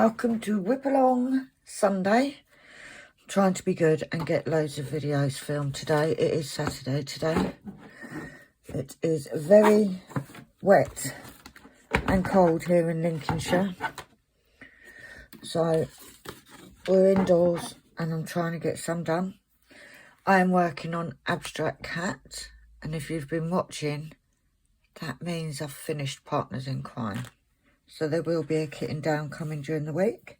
Welcome to Whip Along Sunday. I'm trying to be good and get loads of videos filmed today. It is Saturday today. It is very wet and cold here in Lincolnshire. So we're indoors and I'm trying to get some done. I am working on Abstract Cat, and if you've been watching, that means I've finished Partners in Crime. So there will be a kitten down coming during the week.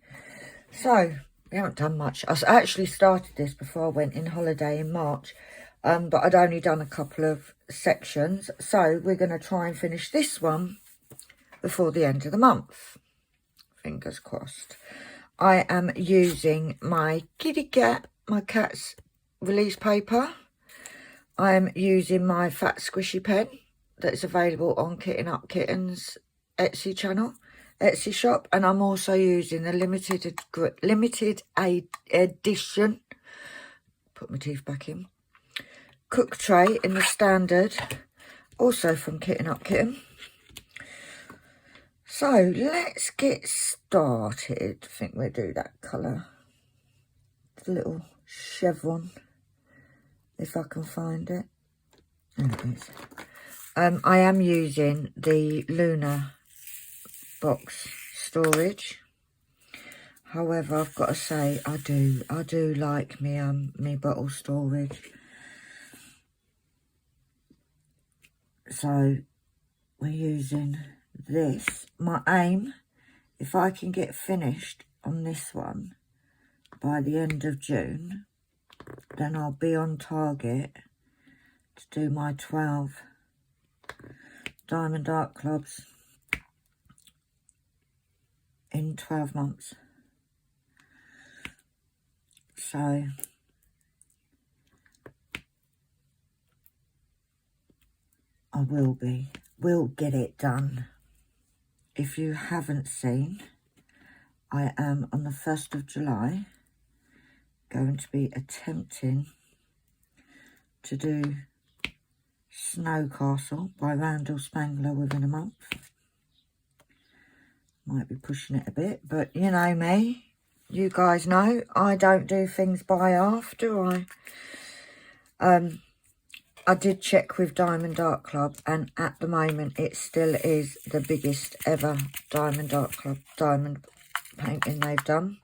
So we haven't done much. I actually started this before I went in holiday in March, but I'd only done a couple of sections. So we're going to try and finish this one before the end of the month. Fingers crossed. I am using my kitty cat, my cat's release paper. I am using my fat squishy pen that's available on Kitten Up Kittens Etsy shop, and I'm also using the limited edition, put my teeth back in, cook tray in the standard, also from Kitten Up Kitten. So let's get started. I think we'll do that colour, the little chevron, if I can find it. There it is. I am using the Luna box storage. However, I've got to say I do like me bottle storage. So we're using this. My aim, if I can get finished on this one by the end of June, then I'll be on target to do my 12 Diamond Art Clubs in 12 months. So I will get it done. If you haven't seen, I am on the 1st of July going to be attempting to do Snow Castle by Randall Spangler within a month. Might be pushing it a bit, but you know me. You guys know I don't do things by half, do I? I did check with Diamond Art Club, and at the moment it still is the biggest ever Diamond Art Club diamond painting they've done.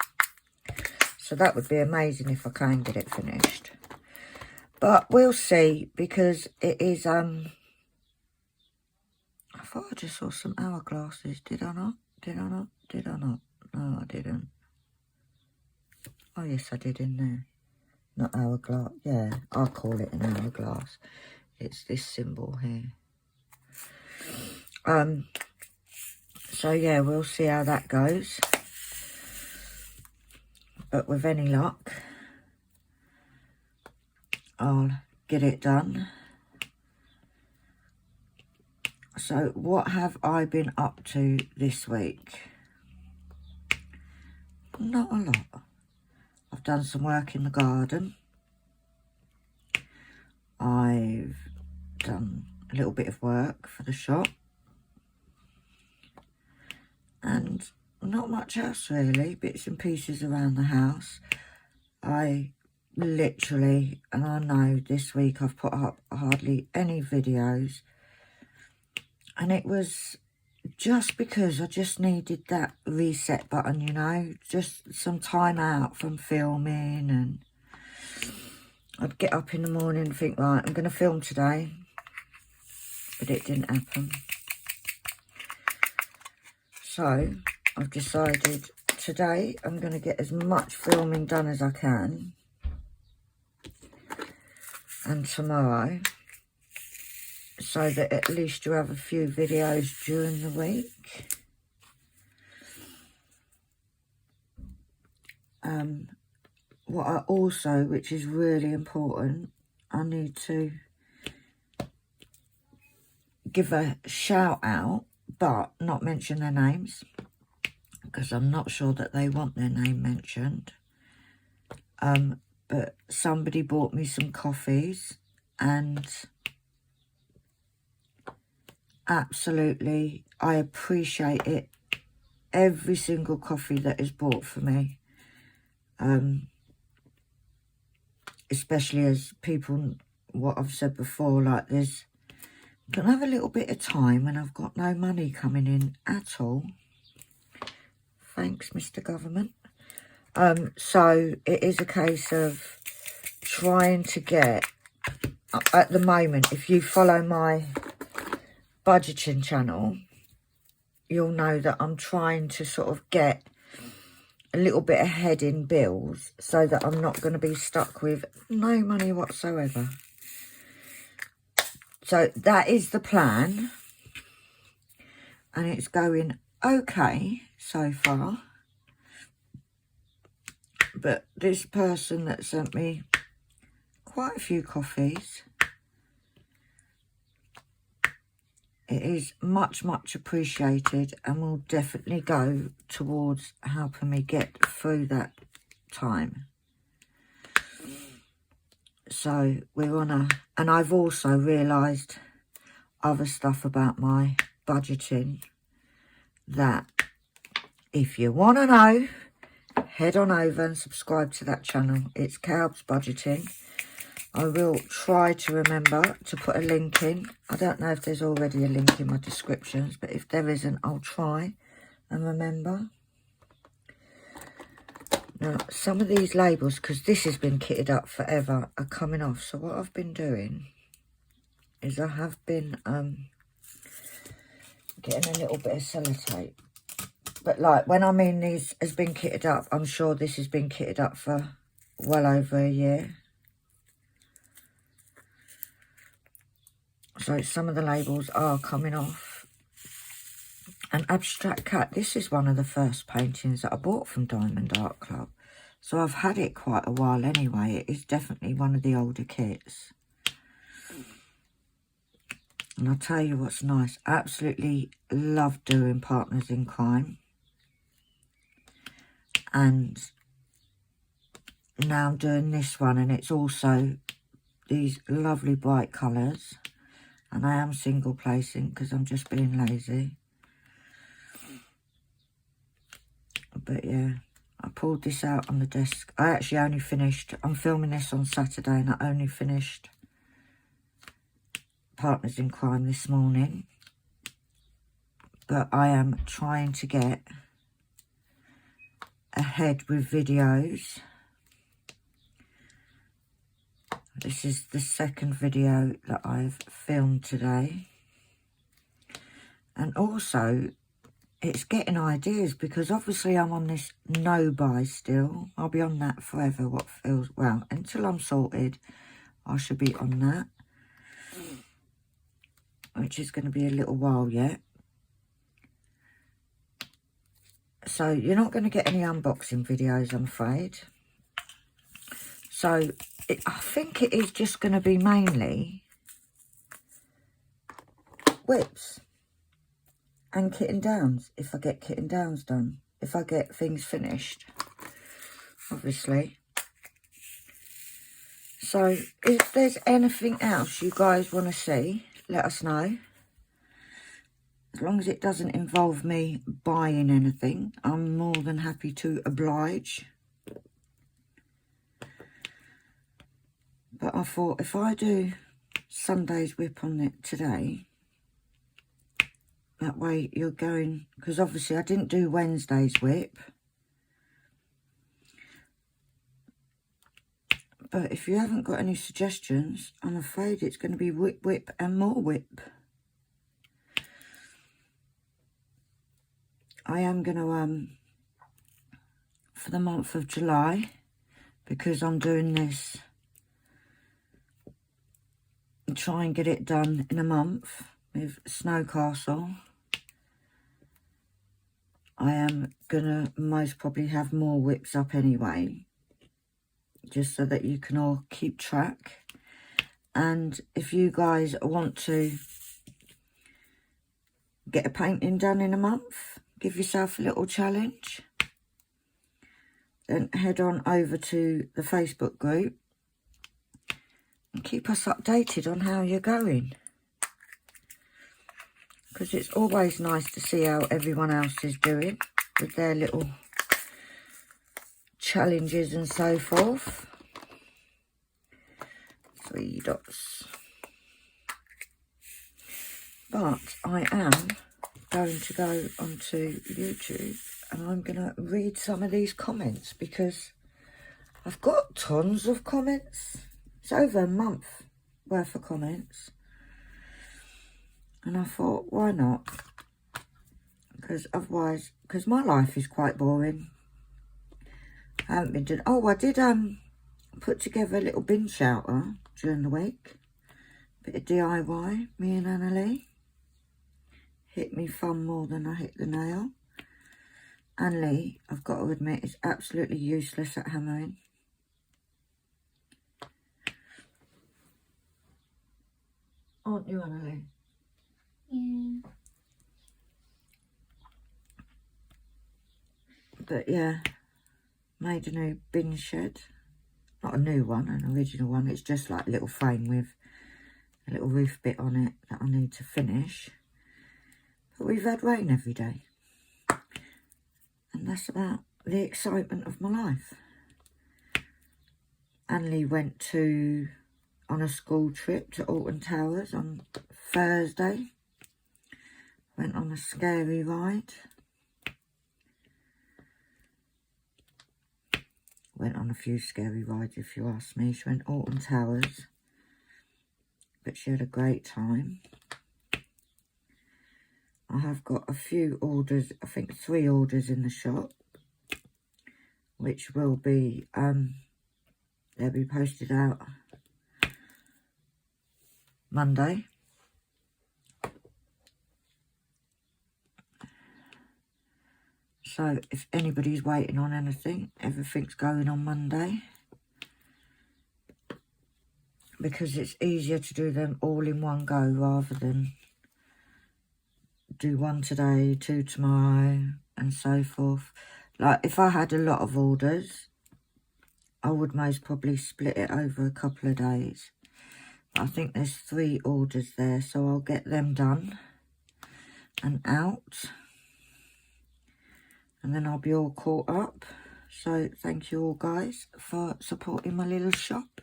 So that would be amazing if I can get it finished. But we'll see, because it is, I thought I just saw some hourglasses. Did I not? Did I not? Did I not? No, I didn't. Oh, yes, I did in there. Not hourglass. Yeah, I'll call it an hourglass. It's this symbol here. So, yeah, we'll see how that goes. But with any luck, I'll get it done. So what have I been up to this week? Not a lot. I've done some work in the garden. I've done a little bit of work for the shop. And not much else really, bits and pieces around the house. I literally, and I know this week I've put up hardly any videos. And it was just because I just needed that reset button, you know, just some time out from filming. And I'd get up in the morning and think, right, I'm going to film today. But it didn't happen. So I've decided today I'm going to get as much filming done as I can. And tomorrow, so that at least you have a few videos during the week. What I also, which is really important, I need to give a shout out, but not mention their names, because I'm not sure that they want their name mentioned. But somebody bought me some coffees, and absolutely, I appreciate it every single coffee that is bought for me. Especially as people, what I've said before, like there's, can have a little bit of time and I've got no money coming in at all. Thanks, Mr. Government. So it is a case of trying to get, at the moment, if you follow my budgeting channel, you'll know that I'm trying to sort of get a little bit ahead in bills so that I'm not going to be stuck with no money whatsoever. So that is the plan, and it's going okay so far. But this person that sent me quite a few coffees, it is much, much appreciated and will definitely go towards helping me get through that time. So we're on a, and I've also realised other stuff about my budgeting that if you want to know, head on over and subscribe to that channel. It's KALBS Budgeting. I will try to remember to put a link in. I don't know if there's already a link in my descriptions, but if there isn't, I'll try and remember. Now, some of these labels, because this has been kitted up forever, are coming off. So what I've been doing is I have been getting a little bit of sellotape. But like, when I mean these has been kitted up, I'm sure this has been kitted up for well over a year. So some of the labels are coming off. And Abstract Cat, this is one of the first paintings that I bought from Diamond Art Club. So I've had it quite a while anyway. It is definitely one of the older kits. And I'll tell you what's nice. I absolutely love doing Partners in Crime. And now I'm doing this one, and it's also these lovely bright colours. And I am single placing because I'm just being lazy. But yeah, I pulled this out on the desk. I actually only finished, I'm filming this on Saturday, and I only finished Partners in Crime this morning. But I am trying to get ahead with videos. This is the second video that I've filmed today. And also, it's getting ideas, because obviously I'm on this no buy still. I'll be on that forever, what feels, well, until I'm sorted, I should be on that. Which is going to be a little while yet. So you're not going to get any unboxing videos, I'm afraid. So I think it is just going to be mainly WIPs and kit and downs, if I get kit and downs done. If I get things finished, obviously. So if there's anything else you guys want to see, let us know. As long as it doesn't involve me buying anything, I'm more than happy to oblige. But I thought if I do Sunday's WIP on it today, that way you're going, because obviously I didn't do Wednesday's WIP. But if you haven't got any suggestions, I'm afraid it's going to be WIP, WIP and more WIP. I am going to, for the month of July, because I'm doing this, and try and get it done in a month with Snow Castle. I am going to most probably have more WIPs up anyway, just so that you can all keep track. And if you guys want to get a painting done in a month, give yourself a little challenge, then head on over to the Facebook group and keep us updated on how you're going. Because it's always nice to see how everyone else is doing. with their little challenges and so forth. 3 dots. But I am going to go onto YouTube and I'm going to read some of these comments because I've got tons of comments. It's over a month worth of comments. And I thought, why not? Because otherwise, because my life is quite boring. I haven't been doing... Oh, I did put together a little bin shelter during the week. Bit of DIY, me and Annalie. Hit me thumb more than I hit the nail. Annalie, I've got to admit, is absolutely useless at hammering. Aren't you, Annalie? Yeah. But yeah, made a new bin shed. Not a new one, an original one. It's just like a little frame with a little roof bit on it that I need to finish. But we've had rain every day. And that's about the excitement of my life. Annalie went on a school trip to Alton Towers on Thursday. Went on a scary ride. Went on a few scary rides, if you ask me. She went Alton Towers, but she had a great time. I have got a few orders, I think 3 orders in the shop, which will be, they'll be posted out Monday. So if anybody's waiting on anything, everything's going on Monday. Because it's easier to do them all in one go rather than do 1 today, 2 tomorrow and so forth. Like if I had a lot of orders, I would most probably split it over a couple of days. I think there's 3 orders there, so I'll get them done and out. And then I'll be all caught up. So thank you all guys for supporting my little shop.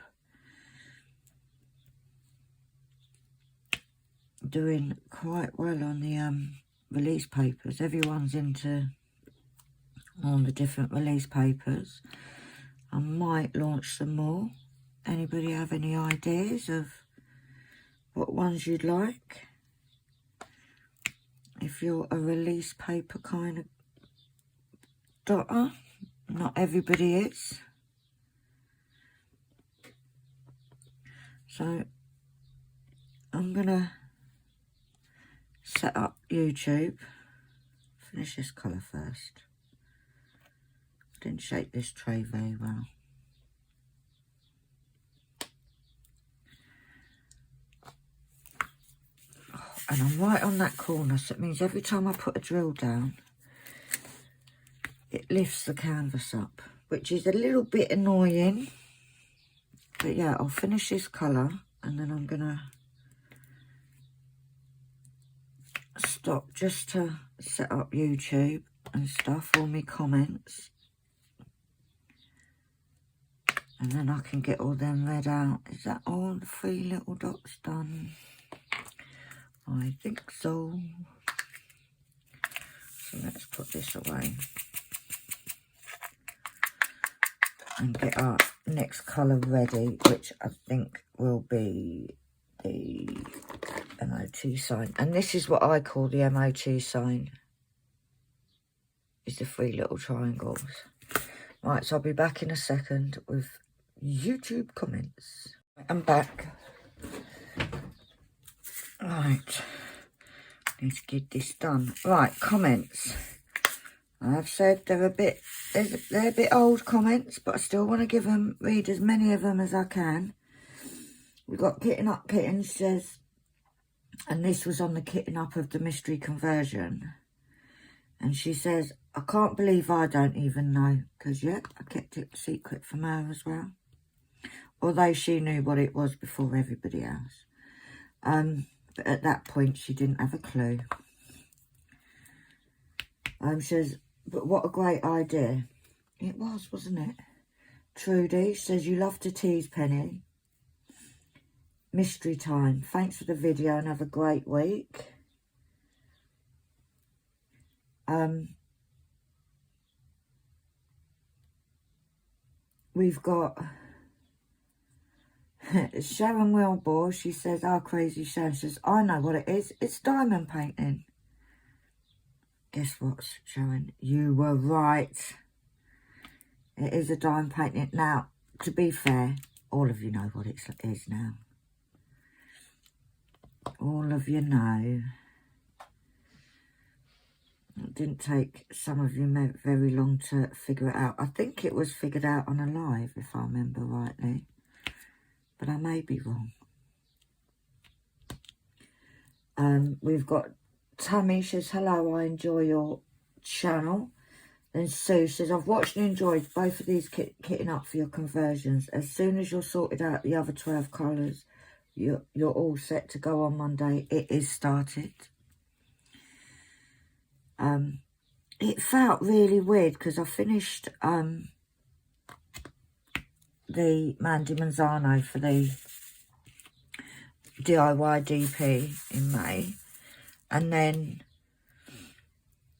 Doing quite well on the release papers. Everyone's into all the different release papers. I might launch some more. Anybody have any ideas of what ones you'd like? If you're a release paper kind of dotter, not everybody is. So I'm gonna set up YouTube. Finish this colour first. Didn't shape this tray very well. And I'm right on that corner, so it means every time I put a drill down, it lifts the canvas up, which is a little bit annoying. But yeah, I'll finish this colour and then I'm gonna stop just to set up YouTube and stuff, all my comments. And then I can get all them read out. Is that all the 3 little dots done? I think so. So let's put this away. And get our next colour ready, which I think will be the MOT sign. And this is what I call the MOT sign. Is the 3 little triangles. Right, so I'll be back in a second with YouTube comments. I'm back. Right. Need to get this done. Right, comments. I've said they're a bit old comments, but I still want to read as many of them as I can. We've got Kitten Up Kitten says, and this was on the kitten up of the mystery conversion. And she says, I can't believe I don't even know, because yeah, I kept it secret from her as well. Although she knew what it was before everybody else. But at that point, she didn't have a clue. She says, But what a great idea. It was, wasn't it? Trudy says, you love to tease Penny. Mystery time. Thanks for the video and have a great week. We've got Sharon Wilbur. She says, our crazy Sharon says, I know what it is. It's diamond painting. Guess what, Sharon? You were right. It is a diamond painting. Now, to be fair, all of you know what it is now. All of you know. It didn't take some of you very long to figure it out. I think it was figured out on a live, if I remember rightly. But I may be wrong. We've got Tammy says, hello, I enjoy your channel. Then Sue says, I've watched and enjoyed both of these kitting up for your conversions. As soon as you're sorted out the other 12 colours, you're all set to go on Monday. It is started. It felt really weird because I finished the Mandy Manzano for the DIY DP in May, and then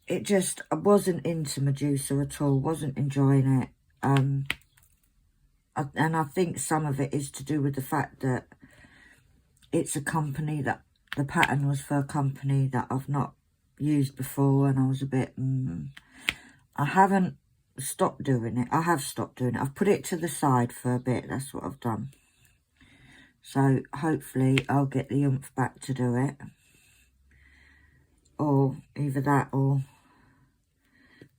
it just, I wasn't into Medusa at all, wasn't enjoying it, and I think some of it is to do with the fact that it's a company that, the pattern was for a company that I've not used before, and I was a bit, I haven't stopped doing it. I have stopped doing it. I've put it to the side for a bit. That's what I've done. So hopefully I'll get the oomph back to do it. Or either that, or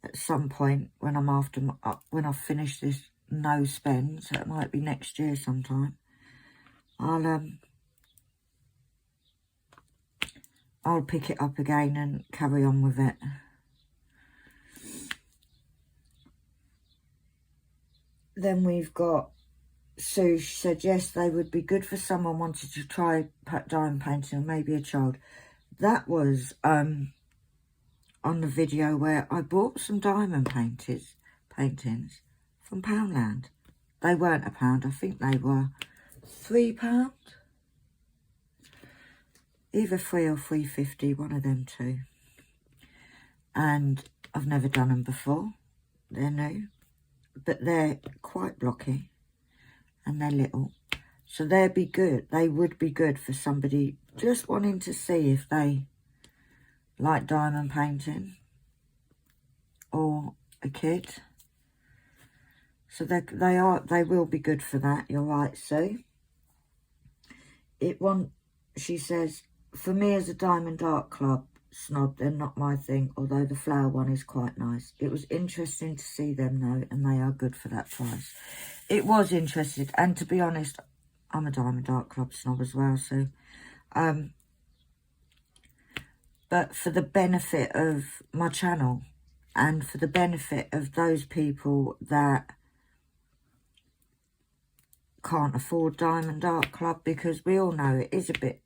at some point when I'm after, when I've finished this no spend, so it might be next year sometime, I'll pick it up again and carry on with it. Then we've got Sue. She said, yes, they would be good for someone wanted to try diamond painting or maybe a child. That was on the video where I bought some diamond paintings from Poundland. They weren't £1. I think they were £3. Either £3 or £3.50, one of them two. And I've never done them before. They're new, but they're quite blocky and they're little. So they'd be good. They would be good for somebody just wanting to see if they like diamond painting, or a kid. So they will be good for that. You're right, Sue. She says, for me as a Diamond Art Club snob, they're not my thing, although the flower one is quite nice. It was interesting to see them though, and they are good for that price. It was interesting, and to be honest, I'm a Diamond Art Club snob as well, so but for the benefit of my channel and for the benefit of those people that can't afford Diamond Art Club, because we all know it is a bit,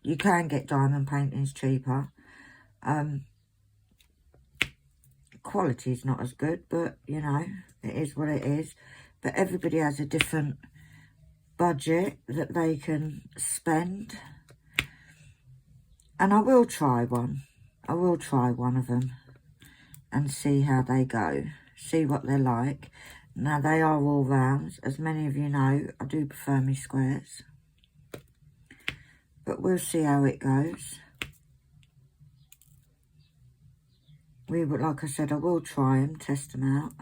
you can get diamond paintings cheaper. Quality is not as good, but you know, it is what it is. But everybody has a different budget that they can spend. And I will try one. I will try one of them and see how they go. See what they're like. Now, they are all rounds. As many of you know, I do prefer me squares. But we'll see how it goes. Like I said, I will try them, test them out.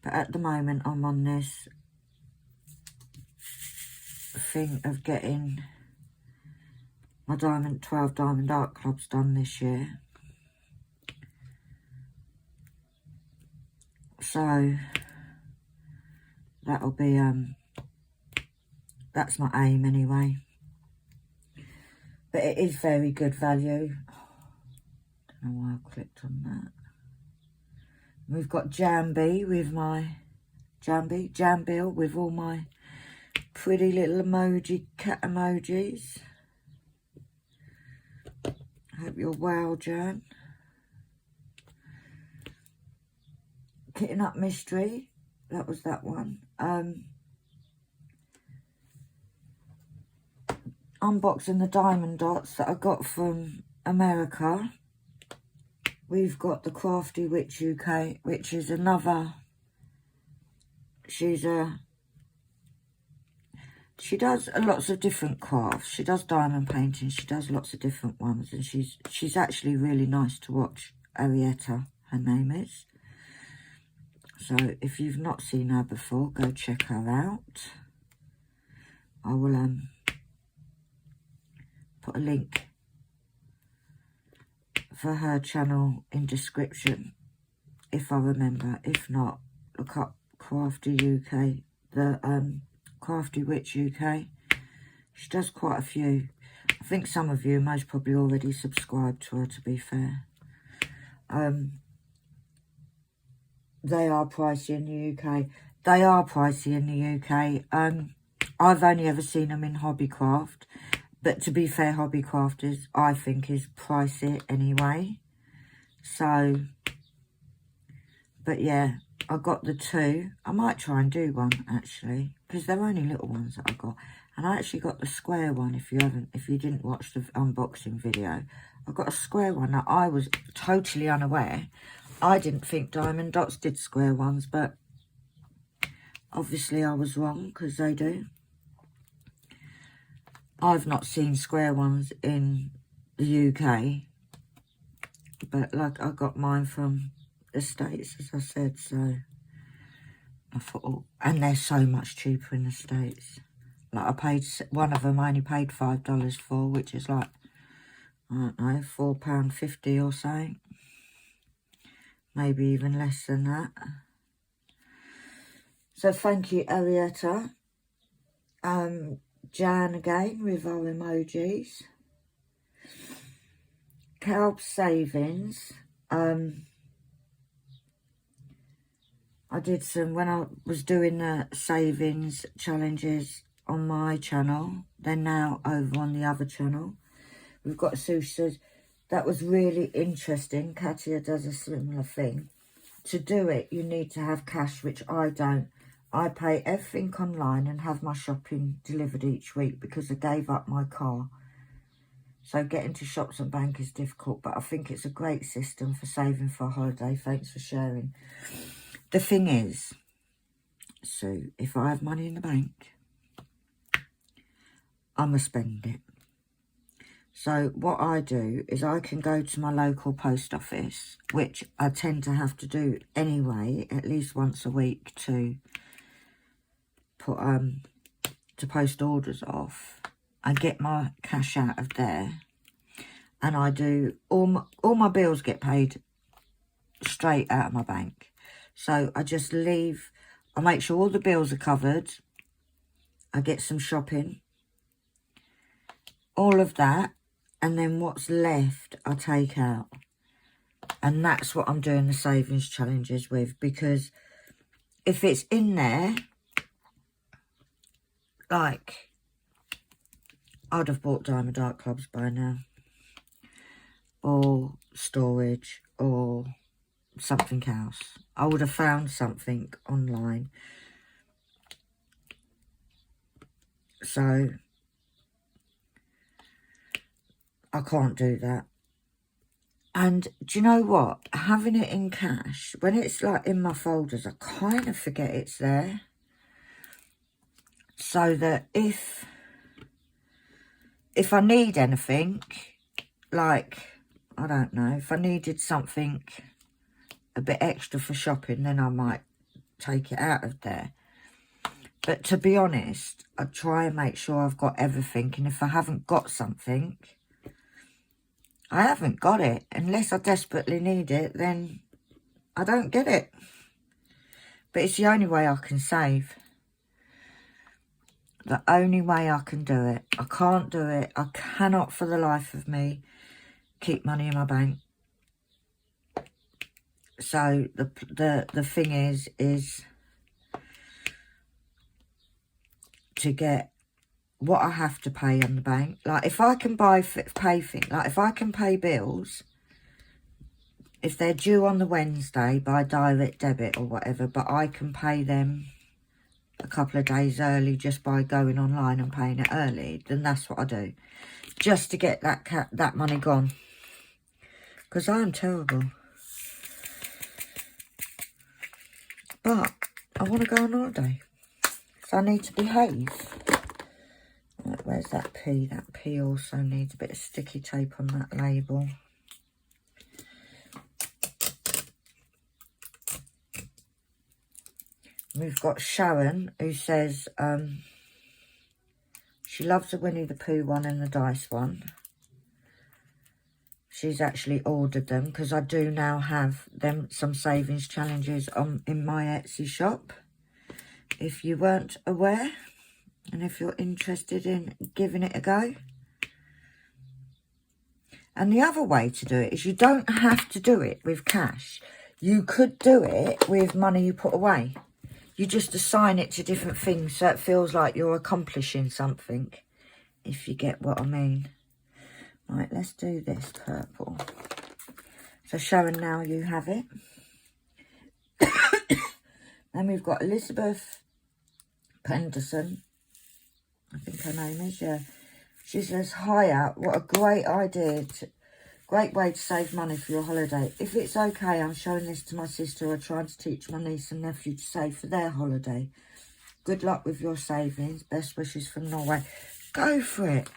But at the moment, I'm on this thing of getting my 12 Diamond Art Clubs done this year. So that'll be, that's my aim anyway. But it is very good value. I don't know why I clicked on that. We've got Jambi with my, Jambil with all my pretty little emoji, cat emojis. Hope you're well, Jan. Kitting Up Mystery. That was that one. Unboxing the diamond dots that I got from America. We've got the Crafty Witch UK, which is another. She does lots of different crafts. She does diamond painting. She does lots of different ones, and she's actually really nice to watch. Arietta, her name is. So if you've not seen her before, go check her out. I will put a link for her channel in description if I remember. If not, look up Crafty UK, the Crafty Witch UK. She does quite a few. I think some of you most probably already subscribed to her, to be fair. They are pricey in the UK. They are pricey in the UK. I've only ever seen them in Hobbycraft. But to be fair, Hobbycrafters, I think, is pricey anyway. So, but yeah, I got the two. I might try and do one, actually, because they're only little ones that I got. And I actually got the square one, if you didn't watch the unboxing video. I got a square one that I was totally unaware. I didn't think Diamond Dots did square ones, but obviously I was wrong, because they do. I've not seen square ones in the UK, but like I got mine from the States, as I said, so I thought, oh, and they're so much cheaper in the States. Like I paid, one of them I only paid $5 for, which is like, I don't know, £4.50 or so. Maybe even less than that. So thank you, Arietta. Jan again with our emojis. KALBS savings. I did some, when I was doing the savings challenges on my channel, they're now over on the other channel. We've got Sushas. That was really interesting. Katia does a similar thing. To do it, you need to have cash, which I don't. I pay everything online and have my shopping delivered each week because I gave up my car. So getting to Shops and Bank is difficult, but I think it's a great system for saving for a holiday. Thanks for sharing. The thing is, so if I have money in the bank, I'm going to spend it. So what I do is I can go to my local post office, which I tend to have to do anyway, at least once a week to put to post orders off. I get my cash out of there, and I do all my bills get paid straight out of my bank. So I just leave. I make sure all the bills are covered. I get some shopping, all of that, and then what's left I take out. And that's what I'm doing the savings challenges with, because if it's in there, like, I'd have bought Diamond Art Clubs by now, or storage, or something else. I would have found something online. So I can't do that. And do you know what? Having it in cash, when it's like in my folders, I kind of forget it's there. So that if I need anything, like, I don't know, if I needed something a bit extra for shopping, then I might take it out of there. But to be honest, I try and make sure I've got everything. And if I haven't got something, I haven't got it. Unless I desperately need it, then I don't get it. But it's the only way I can save. The only way I can do it. I can't do it. I cannot for the life of me keep money in my bank. So the thing is to get what I have to pay on the bank. Like if I can pay things, like if I can pay bills, if they're due on the Wednesday by direct debit or whatever, but I can pay them a couple of days early just by going online and paying it early, then that's what I do. Just to get that money gone. Because I'm terrible. But I want to go on holiday. So I need to behave. Right, where's that P? That P also needs a bit of sticky tape on that label. We've got Sharon, who says she loves the Winnie the Pooh one and the dice one. She's actually ordered them because I do now have some savings challenges in my Etsy shop. If you weren't aware, and if you're interested in giving it a go. And the other way to do it is you don't have to do it with cash. You could do it with money you put away. You just assign it to different things so it feels like you're accomplishing something, if you get what I mean. Right, let's do this purple. So Sharon, now you have it. Then we've got Elizabeth Penderson. I think her name is, yeah. She says, hiya, what a great idea. Great way to save money for your holiday. If it's okay, I'm showing this to my sister who are trying to teach my niece and nephew to save for their holiday. Good luck with your savings. Best wishes from Norway. Go for it.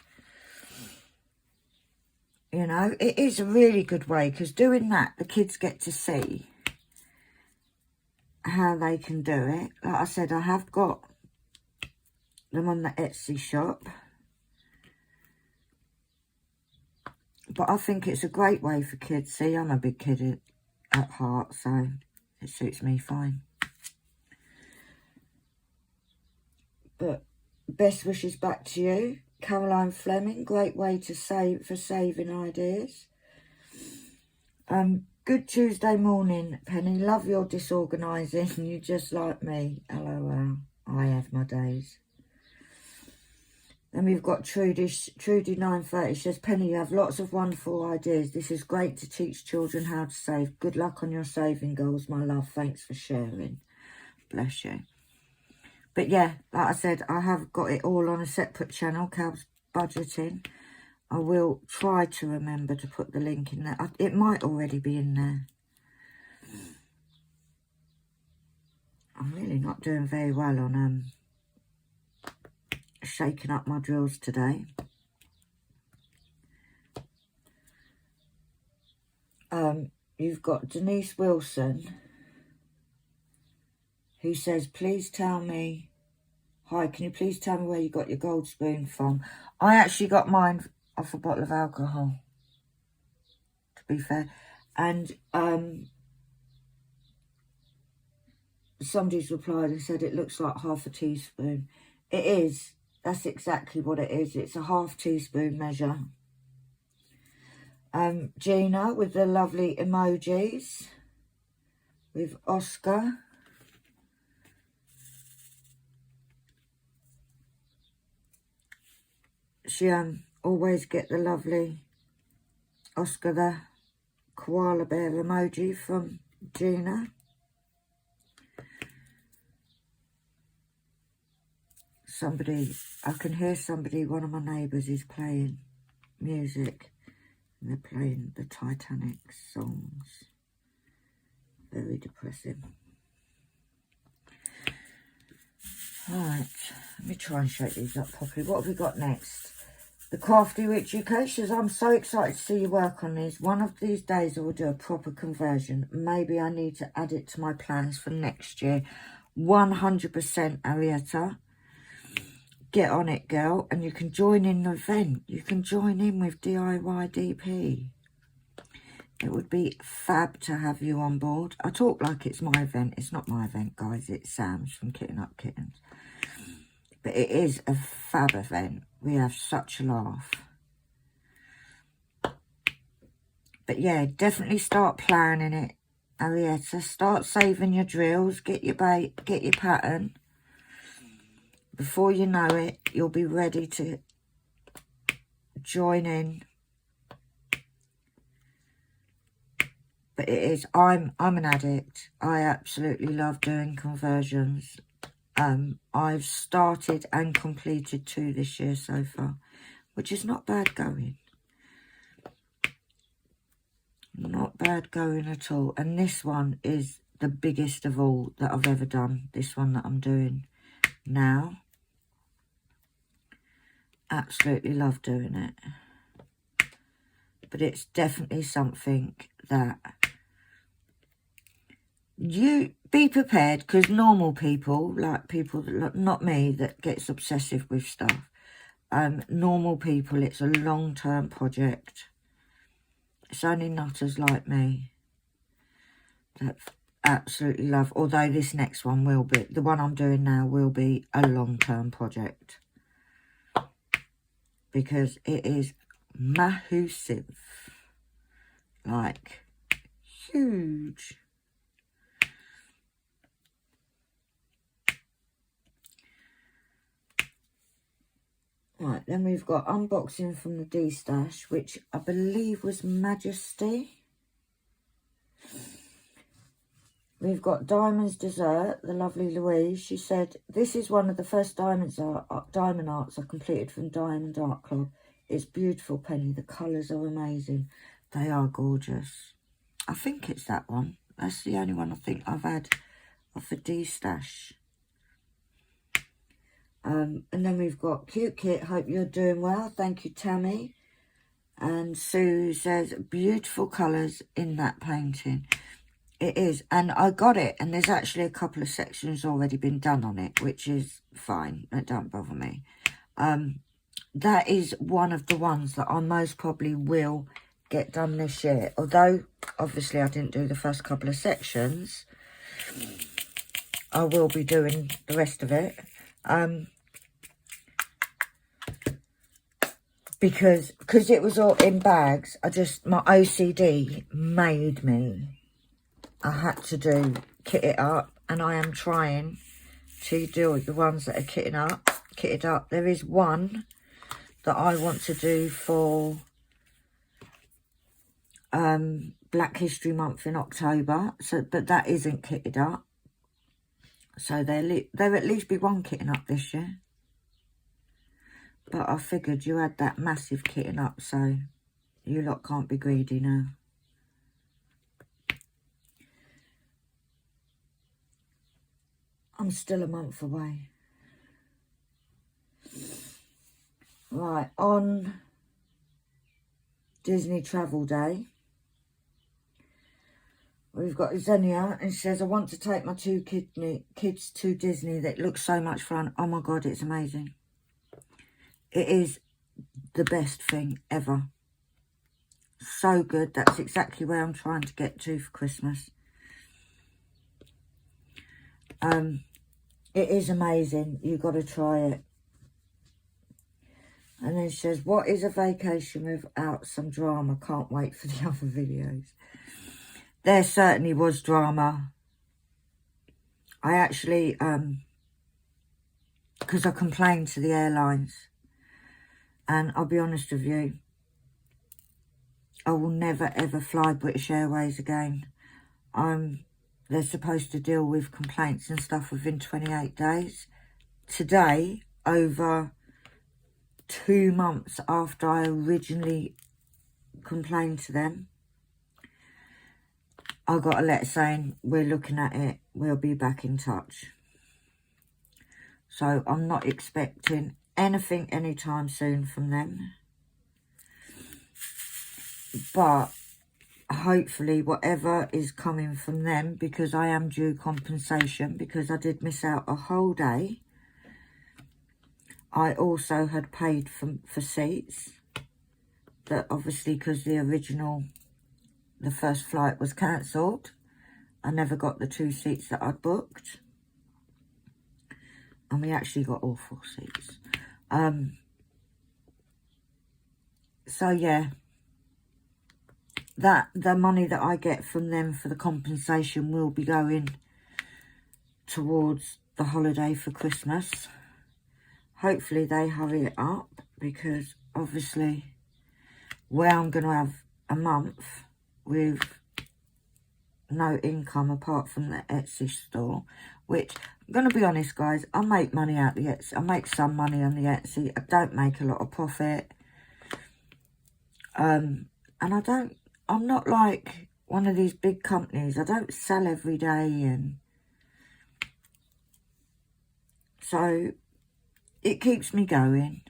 You know, it is a really good way because doing that, the kids get to see how they can do it. Like I said, I have got them on the Etsy shop. But I think it's a great way for kids. See, I'm a big kid at heart, so it suits me fine. But best wishes back to you. Caroline Fleming, great way to save for saving ideas. Good Tuesday morning, Penny. Love your disorganising. You just like me. LOL. I have my days. Then we've got Trudy 930. She says, Penny, you have lots of wonderful ideas. This is great to teach children how to save. Good luck on your saving goals, my love. Thanks for sharing. Bless you. But yeah, like I said, I have got it all on a separate channel, KALBS Budgeting. I will try to remember to put the link in there. It might already be in there. I'm really not doing very well on shaking up my drills today. You've got Denise Wilson, who says, please tell me, hi, can you please tell me where you got your gold spoon from? I actually got mine off a bottle of alcohol, to be fair. And somebody's replied and said it looks like half a teaspoon. It is. That's exactly what it is. It's a half teaspoon measure. Gina with the lovely emojis. With Oscar. She always get the lovely Oscar the koala bear emoji from Gina. I can hear somebody, one of my neighbours is playing music. And they're playing the Titanic songs. Very depressing. Right, let me try and shake these up properly. What have we got next? The Crafty Witch UK says, I'm so excited to see you work on these. One of these days I will do a proper conversion. Maybe I need to add it to my plans for next year. 100% Arietta. Get on it, girl. And you can join in the event. You can join in with DIY DP. It would be fab to have you on board. I talk like it's my event. It's not my event, guys. It's Sam's from Kitten Up Kittens. But it is a fab event. We have such a laugh. But yeah, definitely start planning it, Arietta. Start saving your drills. Get your bait. Get your pattern. Before you know it, you'll be ready to join in. But But it is, I'm an addict. I absolutely love doing conversions. I've started and completed 2 this year so far, which is not bad going. Not bad going at all. And this one is the biggest of all that I've ever done. This one that I'm doing now. Absolutely love doing it. But it's definitely something that you be prepared, because normal people, like people that, not me, that gets obsessive with stuff. Normal people, it's a long-term project. It's only nutters like me that absolutely love, although this next one will be, the one I'm doing now will be a long-term project. Because it is massive. Like, huge. Right, then we've got unboxing from the D-Stash, which I believe was Majesty. We've got Diamonds Dessert, the lovely Louise. She said, this is one of the first diamond arts I completed from Diamond Art Club. It's beautiful, Penny. The colours are amazing. They are gorgeous. I think it's that one. That's the only one I think I've had of the D-Stash. And then we've got Cute Kit, hope you're doing well. Thank you, Tammy. And Sue says, beautiful colours in that painting. It is. And I got it. And there's actually a couple of sections already been done on it, which is fine. That don't bother me. That is one of the ones that I most probably will get done this year. Although, obviously, I didn't do the first couple of sections. I will be doing the rest of it. Because it was all in bags, my OCD made me. I had to kit it up, and I am trying to do the ones that are kitted up. There is one that I want to do for Black History Month in October, but that isn't kitted up. So there'll at least be one kitting up this year. But I figured you had that massive kitting up, so you lot can't be greedy now. I'm still a month away. Right, on Disney Travel Day, we've got Xenia, and she says, I want to take my 2 kids to Disney. That looks so much fun. Oh my God, it's amazing. It is the best thing ever. So good. That's exactly where I'm trying to get to for Christmas. It is amazing. You've got to try it. And then she says, what is a vacation without some drama? Can't wait for the other videos. There certainly was drama. I actually, because I complained to the airlines. And I'll be honest with you, I will never ever fly British Airways again. They're supposed to deal with complaints and stuff within 28 days. Today, over 2 months after I originally complained to them, I got a letter saying, we're looking at it, we'll be back in touch. So I'm not expecting anything anytime soon from them. But hopefully whatever is coming from them, because I am due compensation, because I did miss out a whole day. I also had paid for seats. That obviously, because the first flight was cancelled, I never got the 2 seats that I'd booked. And we actually got all 4 seats. So yeah, the money that I get from them for the compensation will be going towards the holiday for Christmas. Hopefully they hurry it up, because obviously where I'm going to have a month with no income apart from the Etsy store, which, I'm going to be honest, guys, I make money out the Etsy. I make some money on the Etsy. I don't make a lot of profit. And I'm not like one of these big companies. I don't sell every day, and so it keeps me going.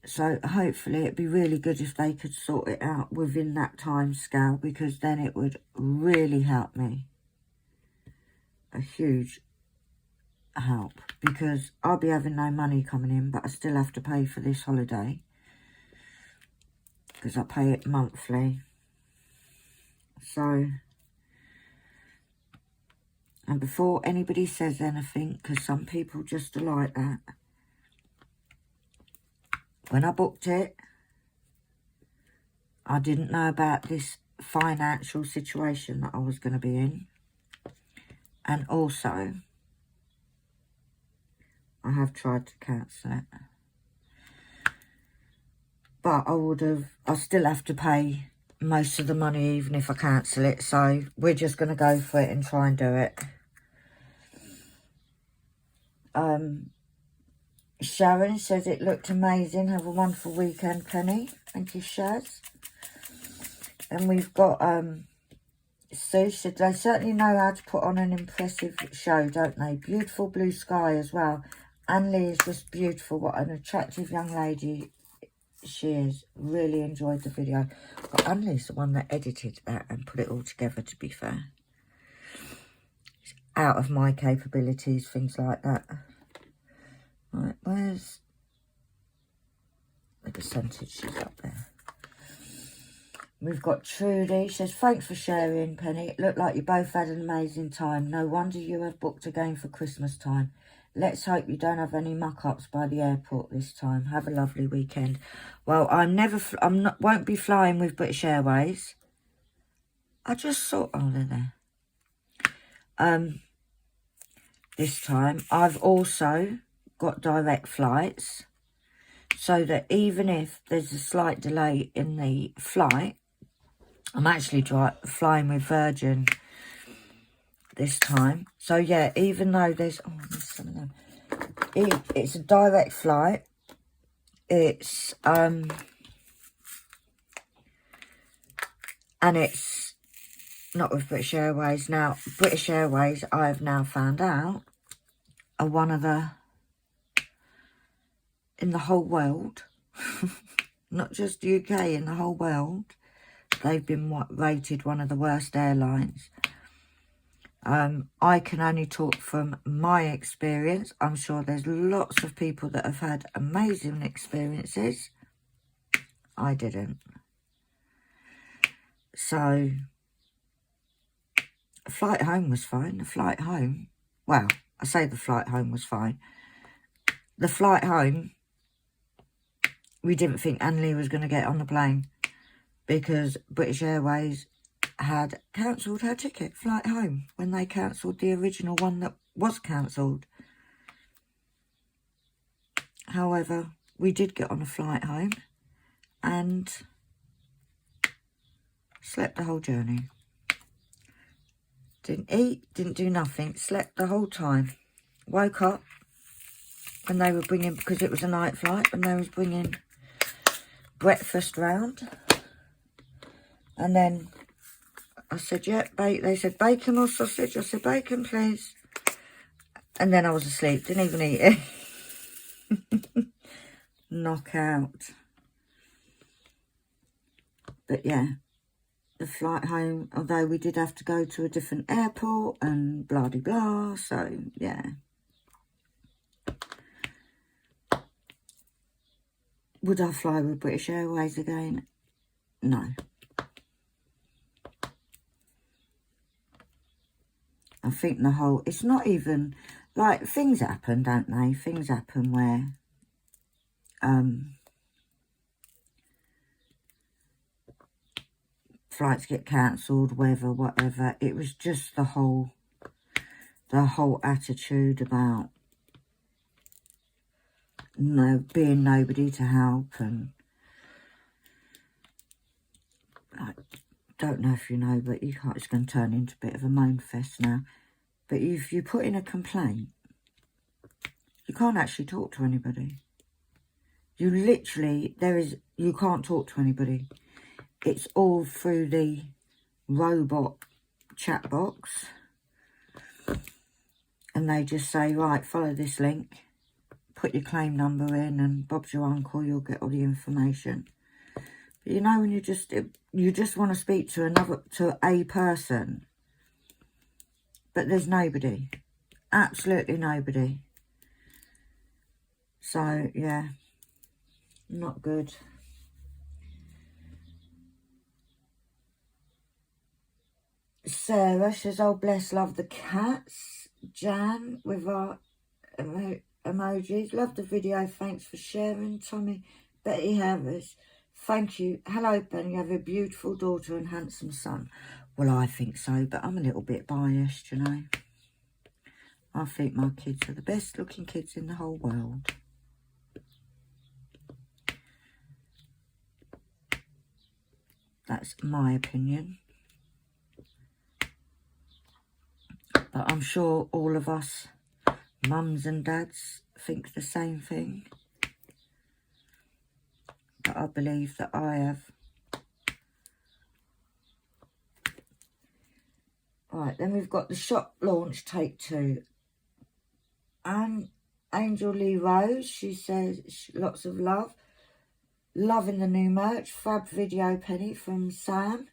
So hopefully it'd be really good if they could sort it out within that time scale, because then it would really help me. A huge help, because I'll be having no money coming in, but I still have to pay for this holiday because I pay it monthly. So, and before anybody says anything, because some people just are like that, when I booked it, I didn't know about this financial situation that I was going to be in. And also, I have tried to cancel it. But I still have to pay most of the money even if I cancel it. So we're just going to go for it and try and do it. Sharon says it looked amazing. Have a wonderful weekend, Penny. Thank you, Shaz. And we've got Sue said they certainly know how to put on an impressive show, don't they? Beautiful blue sky as well. Anne Lee is just beautiful. What an attractive young lady she is. Really enjoyed the video. But Anne Lee's the one that edited that and put it all together, to be fair. It's out of my capabilities, things like that. Right, where's the percentage? She's up there. We've got Trudy. She says, thanks for sharing, Penny. It looked like you both had an amazing time. No wonder you have booked again for Christmas time. Let's hope you don't have any muck-ups by the airport this time. Have a lovely weekend. Well, won't be flying with British Airways. I just saw, oh, they're there. This time, I've also got direct flights, so that even if there's a slight delay in the flight, I'm actually flying with Virgin this time. So yeah, even though there's some of them, it's a direct flight. It's and it's not with British Airways. Now, British Airways, I have now found out, are one of the, in the whole world, not just UK, in the whole world, they've been rated one of the worst airlines. I can only talk from my experience. I'm sure there's lots of people that have had amazing experiences. I didn't. So, the flight home was fine. The flight home, well, I say the flight home was fine. The flight home, we didn't think Anne-Lee was going to get on the plane because British Airways had cancelled her ticket flight home when they cancelled the original one that was cancelled. However, we did get on a flight home and slept the whole journey. Didn't eat, didn't do nothing, slept the whole time. Woke up when they were bringing, because it was a night flight, when they was bringing breakfast round. And then I said, yeah, they said bacon or sausage. I said, bacon, please. And then I was asleep, didn't even eat it. Knockout. But yeah, the flight home, although we did have to go to a different airport and blah de blah, so yeah. Would I fly with British Airways again? No. I think it's not even, like, things happen, don't they? Things happen where, flights get cancelled, whatever. It was just the whole attitude about, being nobody to help, and like, don't know if you know, but you can't, it's going to turn into a bit of a moan fest now. But if you put in a complaint, you can't actually talk to anybody. You literally, you can't talk to anybody. It's all through the robot chat box. And they just say, right, follow this link, put your claim number in, and Bob's your uncle, you'll get all the information. But you know, when you just want to speak to a person, but there's nobody, absolutely nobody. So yeah, not good. Sarah says, oh bless, love the cats. Jan with our emojis, love the video, thanks for sharing. Tommy, Betty Harris, thank you. Hello Ben, you have a beautiful daughter and handsome son. Well, I think so, but I'm a little bit biased, you know. I think my kids are the best looking kids in the whole world. That's my opinion. But I'm sure all of us mums and dads think the same thing. But I believe that I have. Right, then we've got the shop launch take 2. And Angel Lee Rose, she says, lots of love. Loving the new merch. Fab video, Penny, from Sam.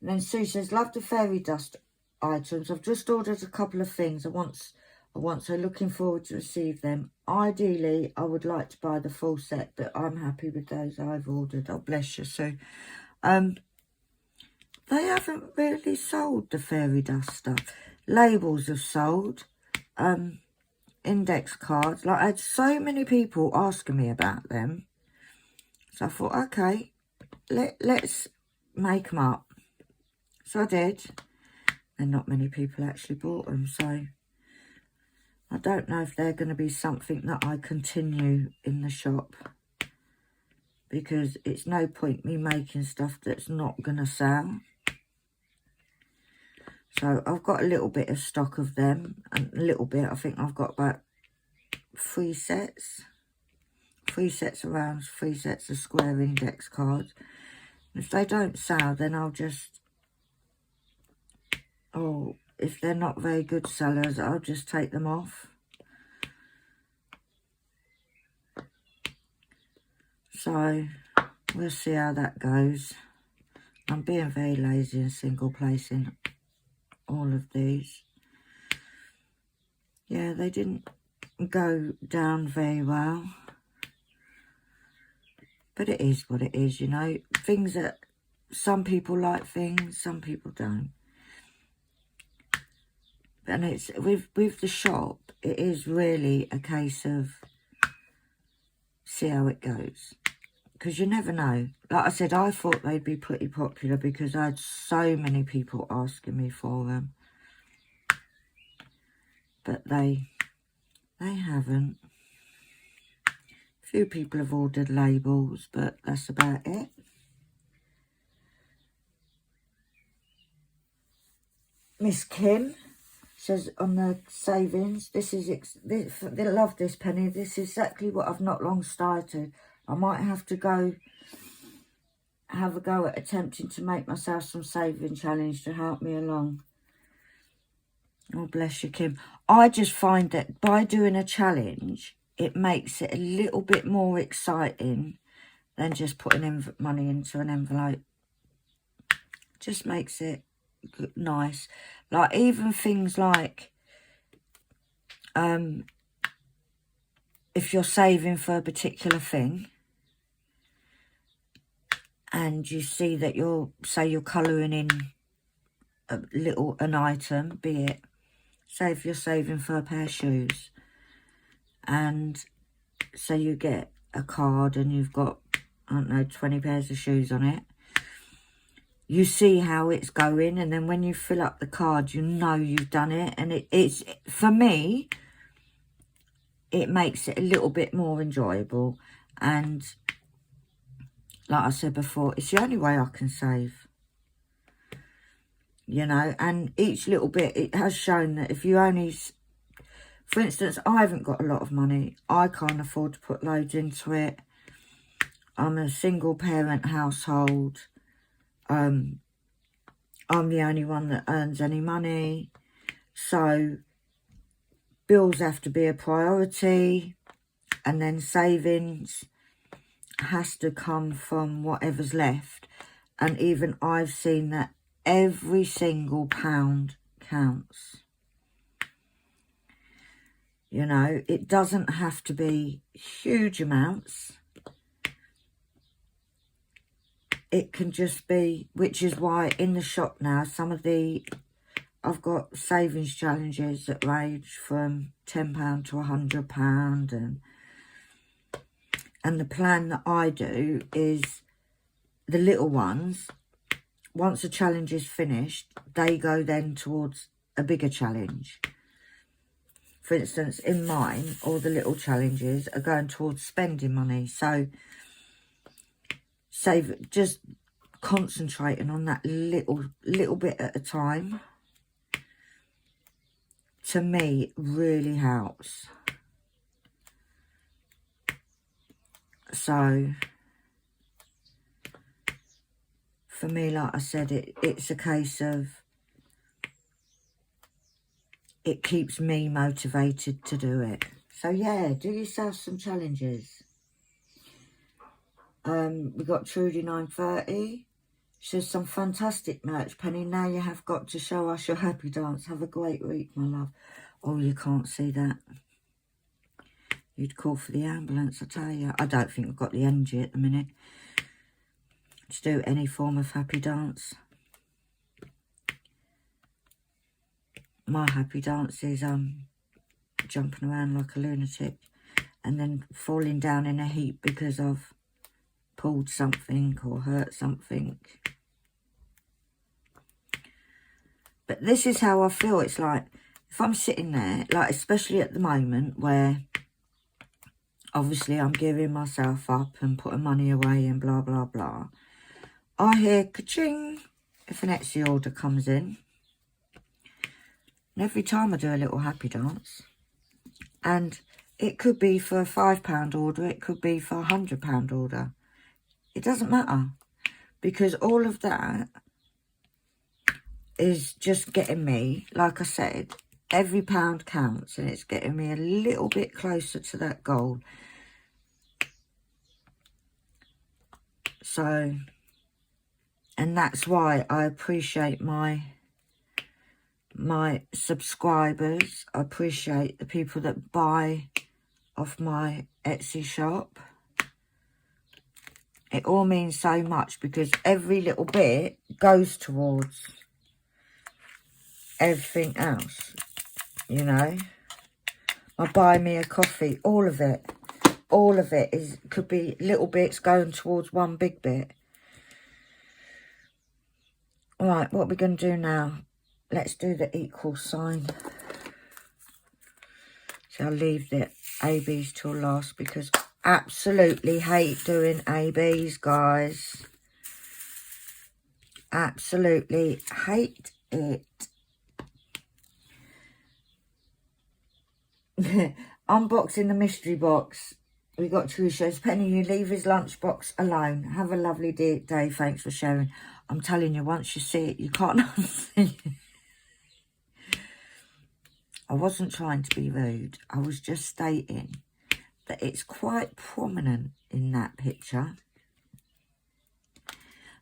And then Sue says, love the fairy dust items. I've just ordered a couple of things. I want, so looking forward to receive them. Ideally, I would like to buy the full set, but I'm happy with those I've ordered. Oh, bless you, Sue. They haven't really sold the fairy dust stuff. Labels have sold. Index cards. Like, I had so many people asking me about them. So I thought, okay, let's make them up. So I did. And not many people actually bought them. So I don't know if they're going to be something that I continue in the shop. Because it's no point me making stuff that's not going to sell. So I've got a little bit of stock of them. And a little bit, I think I've got about 3 sets. 3 sets of rounds, 3 sets of square index cards. If they don't sell, then I'll just... Oh, if they're not very good sellers, I'll just take them off. So, we'll see how that goes. I'm being very lazy and single placing all of these. Yeah, they didn't go down very well. But it is what it is, you know. Things that some people like things, some people don't. And it's with the shop, it is really a case of see how it goes. Because you never know. Like I said, I thought they'd be pretty popular because I had so many people asking me for them. But they haven't. A few people have ordered labels, but that's about it. Miss Kim says on the savings, they love this, Penny. This is exactly what I've not long started. I might have to have a go at attempting to make myself some saving challenge to help me along. Oh, bless you, Kim. I just find that by doing a challenge, it makes it a little bit more exciting than just putting money into an envelope. Just makes it nice. Like, even things like, if you're saving for a particular thing, and you see that say you're colouring in an item, be it, say if you're saving for a pair of shoes, and say you get a card and you've got, I don't know, 20 pairs of shoes on it, you see how it's going, and then when you fill up the card, you know you've done it, and it's, for me, it makes it a little bit more enjoyable. And like I said before, it's the only way I can save. you know, and each little bit, it has shown that if you only, for instance, I haven't got a lot of money. I can't afford to put loads into it. I'm a single parent household. I'm the only one that earns any money. So bills have to be a priority, and then savings has to come from whatever's left. And even I've seen that every single pound counts. You know, it doesn't have to be huge amounts. It can just be, which is why in the shop now, I've got savings challenges that range from £10 to £100, and the plan that I do is the little ones, once a challenge is finished, they go then towards a bigger challenge. For instance, in mine, all the little challenges are going towards spending money. So just concentrating on that little bit at a time, to me, really helps. So for me, like I said, it's a case of, it keeps me motivated to do it. So yeah, do yourself some challenges. We got Trudy 930. She says, some fantastic merch, Penny. Now you have got to show us your happy dance. Have a great week, my love. Oh, you can't see that. You'd call for the ambulance, I tell you. I don't think we've got the energy at the minute to do any form of happy dance. My happy dance is jumping around like a lunatic and then falling down in a heap because I've pulled something or hurt something. But this is how I feel. It's like, if I'm sitting there, like especially at the moment where obviously I'm giving myself up and putting money away and blah, blah, blah, I hear ka-ching if an Etsy order comes in. And every time I do a little happy dance, and it could be for a £5 order, it could be for a £100 order. It doesn't matter, because all of that is just getting me, like I said, every pound counts, and it's getting me a little bit closer to that goal. So, and that's why I appreciate my subscribers. I appreciate the people that buy off my Etsy shop. It all means so much, because every little bit goes towards everything else, you know. I buy me a coffee, all of it could be little bits going towards one big bit. Right, what are we going to do now? Let's do the equal sign. So I'll leave the ABs till last, because I absolutely hate doing ABs, guys. Absolutely hate it. Unboxing the mystery box. We got Tricia's Penny, you leave his lunchbox alone. Have a lovely day. Thanks for sharing. I'm telling you, once you see it, you can't unsee it. I wasn't trying to be rude. I was just stating that it's quite prominent in that picture.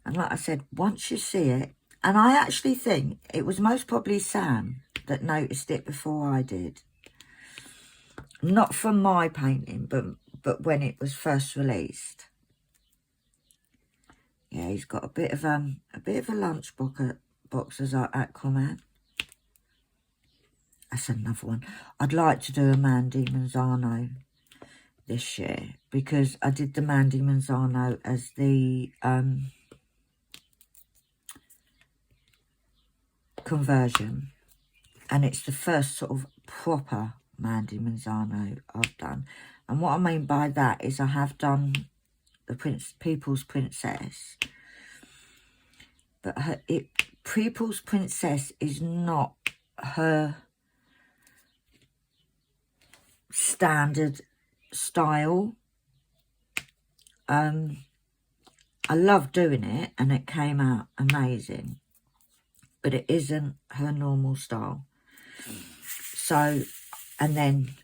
And like I said, once you see it, and I actually think it was most probably Sam that noticed it before I did. Not from my painting, but when it was first released. Yeah, he's got a bit of a lunch box as our Aquaman. That's another one. I'd like to do a Mandy Manzano this year, because I did the Mandy Manzano as the conversion, and it's the first sort of proper Mandy Manzano I've done. And what I mean by that is I have done the People's Princess, but People's Princess is not her standard style. I love doing it and it came out amazing, but it isn't her normal style. So, and then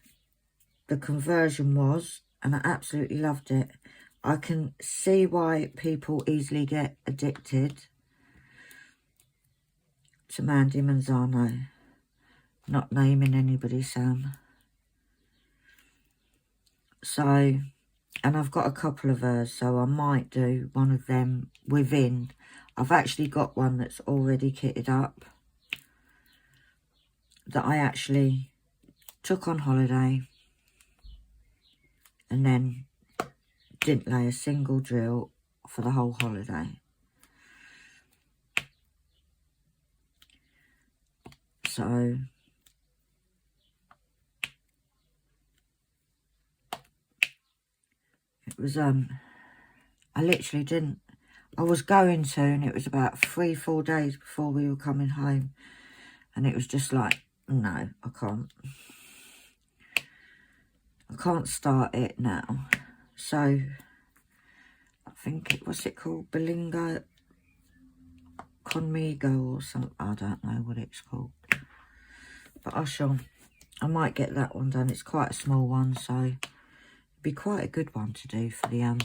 the conversion was, and I absolutely loved it. I can see why people easily get addicted to Mandy Manzano. Not naming anybody, Sam. So, and I've got a couple of hers, so I might do one of them within. I've actually got one that's already kitted up that I actually took on holiday and then didn't lay a single drill for the whole holiday. So it was I literally didn't, I was going to, and it was about 3-4 days before we were coming home, and it was just like, no, I can't start it now. So I think what's it called, Belingo Conmigo or something, I don't know what it's called, but I might get that one done. It's quite a small one, so it'd be quite a good one to do for the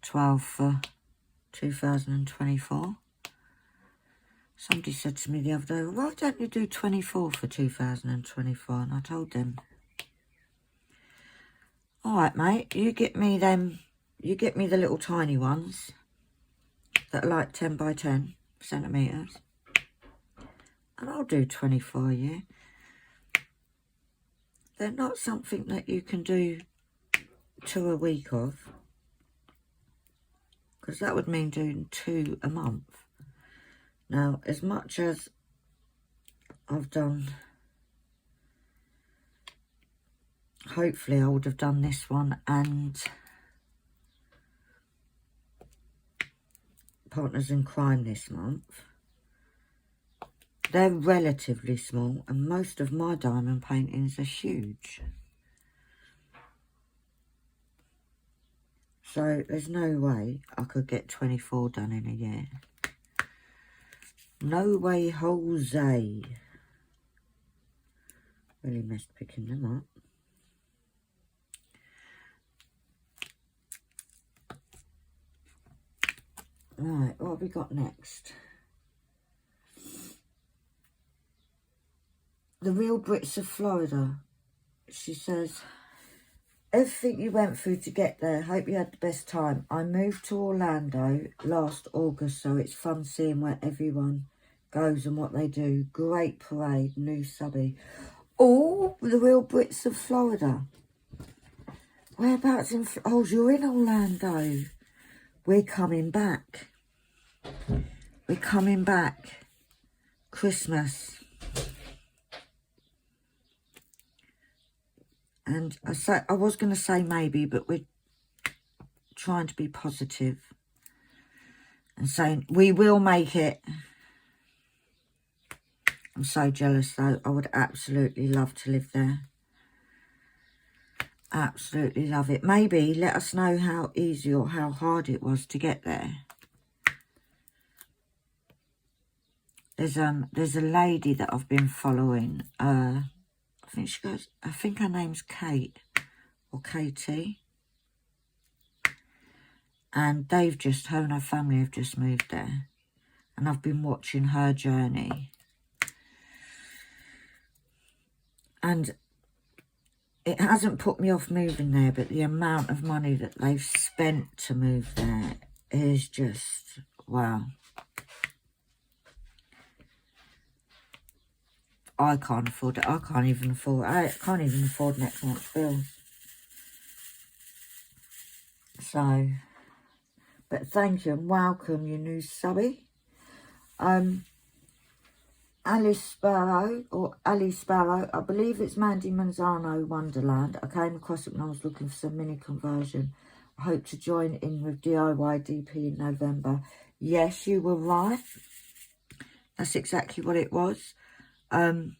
12 for 2024. Somebody said to me the other day, why don't you do 24 for 2024? And I told them, all right, mate, you get me them, you get me the little tiny ones that are like 10 by 10 centimetres, and I'll do 24 a year. They're not something that you can do 2 a week of, because that would mean doing 2 a month. Now, as much as I've done, hopefully I would have done this one and Partners in Crime this month. They're relatively small, and most of my diamond paintings are huge. So there's no way I could get 24 done in a year. No way, Jose. Really missed picking them up. Right, what have we got next? The Real Brits of Florida. She says, everything you went through to get there, hope you had the best time. I moved to Orlando last August, so it's fun seeing where everyone goes and what they do. Great parade, new subby. Oh, the Real Brits of Florida. Whereabouts in... Oh, you're in Orlando. We're coming back. We're coming back. Christmas. And I was going to say maybe, but we're trying to be positive and saying we will make it. I'm so jealous though. I would absolutely love to live there. Absolutely love it. Maybe let us know how easy or how hard it was to get there. There's a lady that I've been following. I think her name's Kate or Katie. And her and her family have just moved there. And I've been watching her journey. And it hasn't put me off moving there, but the amount of money that they've spent to move there is just, wow. I can't afford it. I can't even afford next month's bills. So, but thank you and welcome, you new subby. Alice Sparrow, I believe it's Mandy Manzano Wonderland. I came across it when I was looking for some mini conversion. I hope to join in with DIY DP in November. Yes, you were right. That's exactly what it was. And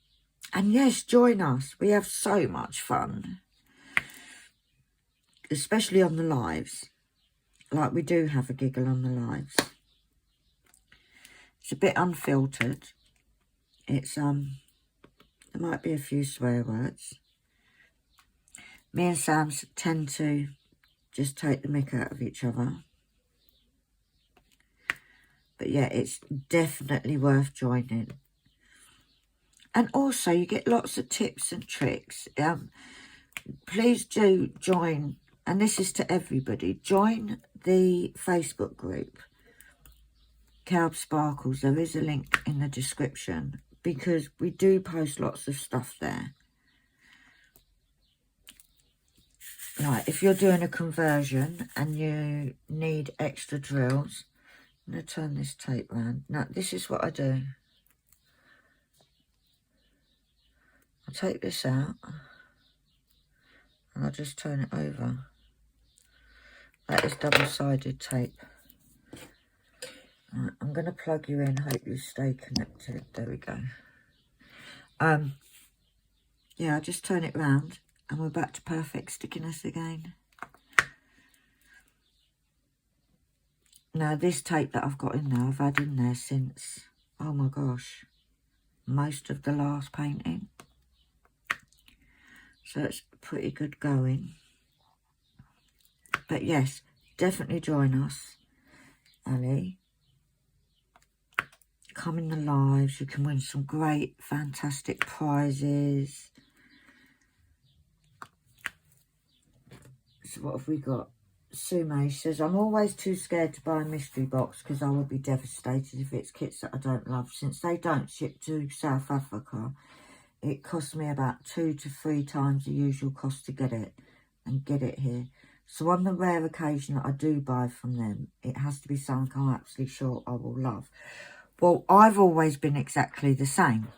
yes, join us. We have so much fun, especially on the lives. Like, we do have a giggle on the lives. It's a bit unfiltered. It's there might be a few swear words. Me and Sam tend to just take the mick out of each other. But yeah, it's definitely worth joining. And also, you get lots of tips and tricks. Please do join, and this is to everybody, join the Facebook group, KALBS Sparkles. There is a link in the description, because we do post lots of stuff there. Like, if you're doing a conversion and you need extra drills, I'm going to turn this tape round. Now, this is what I do. I take this out and I just turn it over. That is double-sided tape. Right, I'm going to plug you in, hope you stay connected. There we go. Yeah, I just turn it round and we're back to perfect stickiness again. Now, this tape that I've got in there, I've had in there since, oh my gosh, most of the last painting. So it's pretty good going. But yes, definitely join us, Ali. Come in the lives. You can win some great, fantastic prizes. So what have we got? Sume says, I'm always too scared to buy a mystery box because I will be devastated if it's kits that I don't love. Since they don't ship to South Africa, it costs me about 2 to 3 times the usual cost to get it and get it here. So on the rare occasion that I do buy from them, it has to be something I'm absolutely sure I will love. Well, I've always been exactly the same.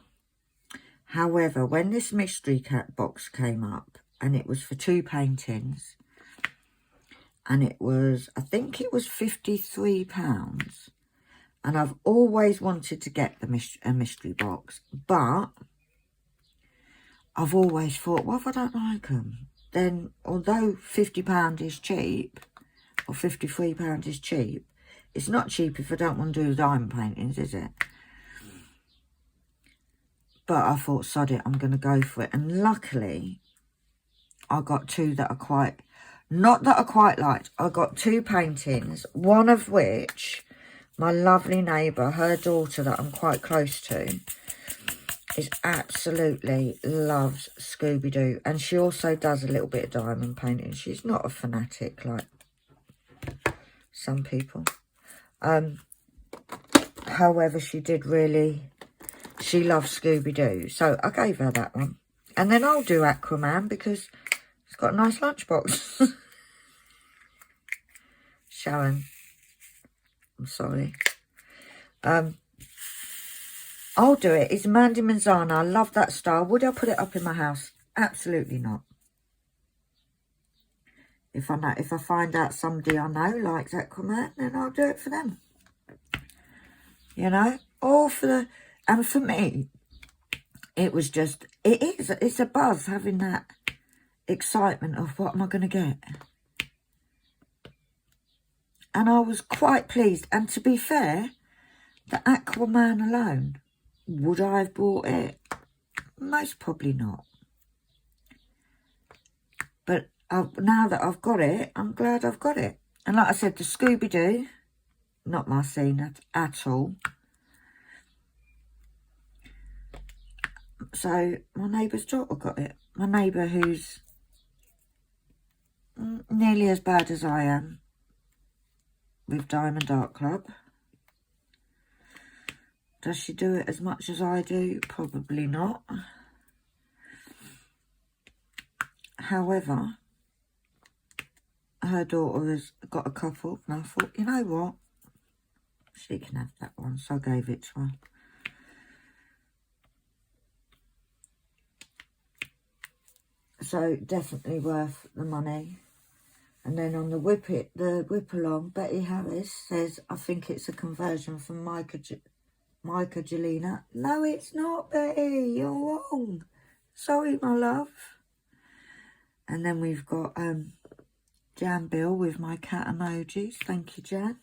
However, when this mystery cat box came up, and it was for 2 paintings, and it was, I think it was £53, and I've always wanted to get a mystery box, but I've always thought, well, if I don't like them, then although £50 is cheap, or £53 is cheap, it's not cheap if I don't want to do diamond paintings, is it? But I thought, sod it, I'm going to go for it. And luckily, I got 2 that are quite, not that I quite liked. I got 2 paintings, one of which my lovely neighbour, her daughter that I'm quite close to, is absolutely loves Scooby-Doo. And she also does a little bit of diamond painting. She's not a fanatic like some people. However, she loves Scooby-Doo. So I gave her that one. And then I'll do Aquaman because it's got a nice lunchbox. Sharon, I'm sorry. I'll do it. It's Mandy Manzana. I love that style. Would I put it up in my house? Absolutely not. If I find out somebody I know likes Aquaman, then I'll do it for them. You know? All for the... And for me, it was just... It's a buzz having that excitement of what am I going to get. And I was quite pleased. And to be fair, the Aquaman alone, would I have bought it? Most probably not. But now that I've got it, I'm glad I've got it. And like I said, the Scooby-Doo, not my scene at all. So my neighbour's daughter got it. My neighbour, who's nearly as bad as I am with Diamond Art Club. Does she do it as much as I do? Probably not. However, her daughter has got a couple, and I thought, you know what? She can have that one, so I gave it to her. So definitely worth the money. And then on the whip along, Betty Harris says, I think it's a conversion from Micah Micah Jelena. No, it's not, Betty. You're wrong. Sorry, my love. And then we've got Jan Bill with my cat emojis. Thank you, Jan.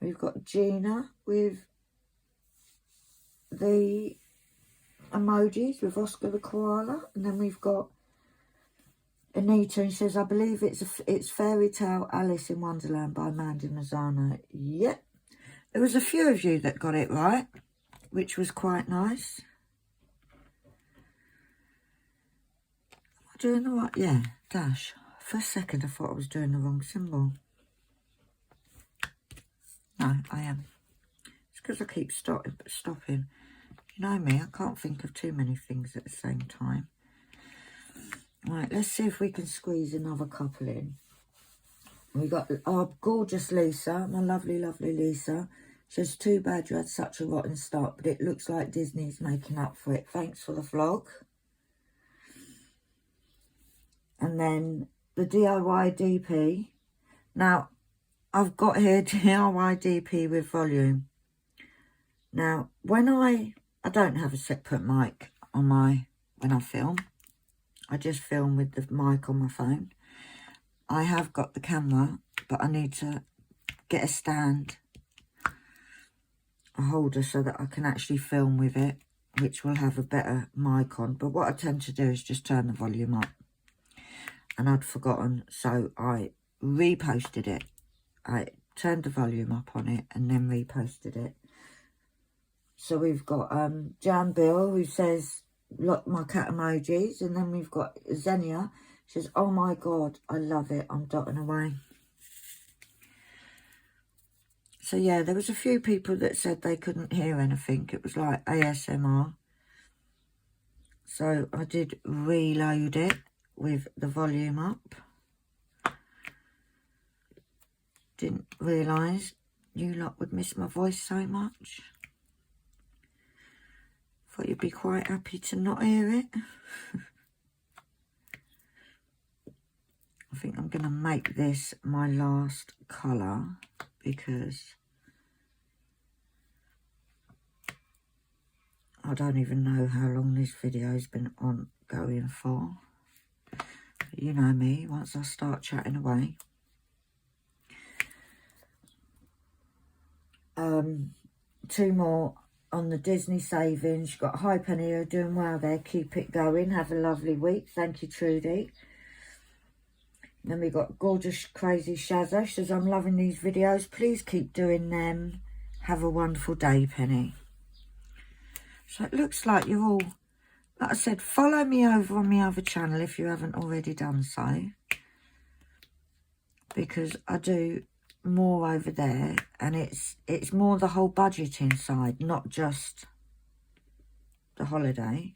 We've got Gina with the emojis with Oscar the koala. And then we've got Anita, and says, I believe it's Fairy Tale Alice in Wonderland by Mandy Mazzano. Yep. There was a few of you that got it right, which was quite nice. Am I doing the right? Yeah, dash. For a second, I thought I was doing the wrong symbol. No, I am. It's because I keep stopping. You know me, I can't think of too many things at the same time. Right, let's see if we can squeeze another couple in. We got our gorgeous Lisa, my lovely, lovely Lisa. She says, too bad you had such a rotten start, but it looks like Disney's making up for it. Thanks for the vlog. And then the DIY DP. Now, I've got here DIY DP with volume. Now, when I don't have a separate mic on when I film. I just film with the mic on my phone. I have got the camera, but I need to get a stand, a holder, so that I can actually film with it, which will have a better mic on. But what I tend to do is just turn the volume up. And I'd forgotten, so I reposted it. I turned the volume up on it and then reposted it. So we've got Jan Bill, who says, look, my cat emojis. And then we've got Xenia. She says, oh my God, I love it. I'm dotting away. So yeah, there was a few people that said they couldn't hear anything. It was like ASMR. So I did reload it with the volume up. Didn't realise you lot would miss my voice so much. Thought you'd be quite happy to not hear it. I think I'm going to make this my last colour because I don't even know how long this video has been going for. But you know me, once I start chatting away. Two more on the Disney savings. You've got Hi Penny, you're doing well there. Keep it going. Have a lovely week. Thank you, Trudy. Then we got Gorgeous Crazy Shazza. She says, I'm loving these videos. Please keep doing them. Have a wonderful day, Penny. So it looks like you're all, like I said, follow me over on my other channel if you haven't already done so. Because I do more over there, and it's more the whole budgeting side, not just the holiday.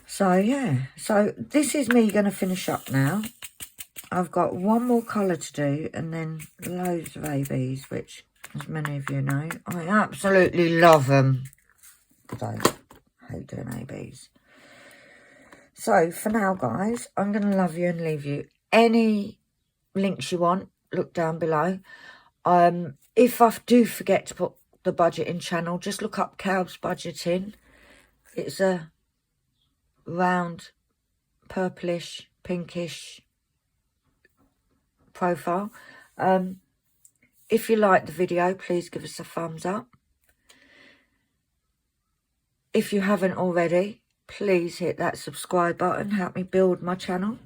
So yeah, so this is me going to finish up now. I've got one more colour to do and then loads of ABs, which, as many of you know, I absolutely love them. But I hate doing ABs. So for now, guys, I'm going to love you and leave you. Any links you want, look down below. If I do forget to put the budgeting channel, just look up KALBS budgeting. It's a round purplish pinkish profile. If you like the video, please give us a thumbs up. If you haven't already, please hit that subscribe button. Help me build my channel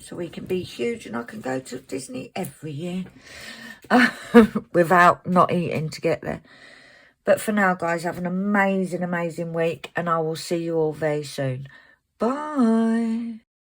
so we can be huge and I can go to Disney every year without not eating to get there. But for now, guys, have an amazing, amazing week, and I will see you all very soon. Bye.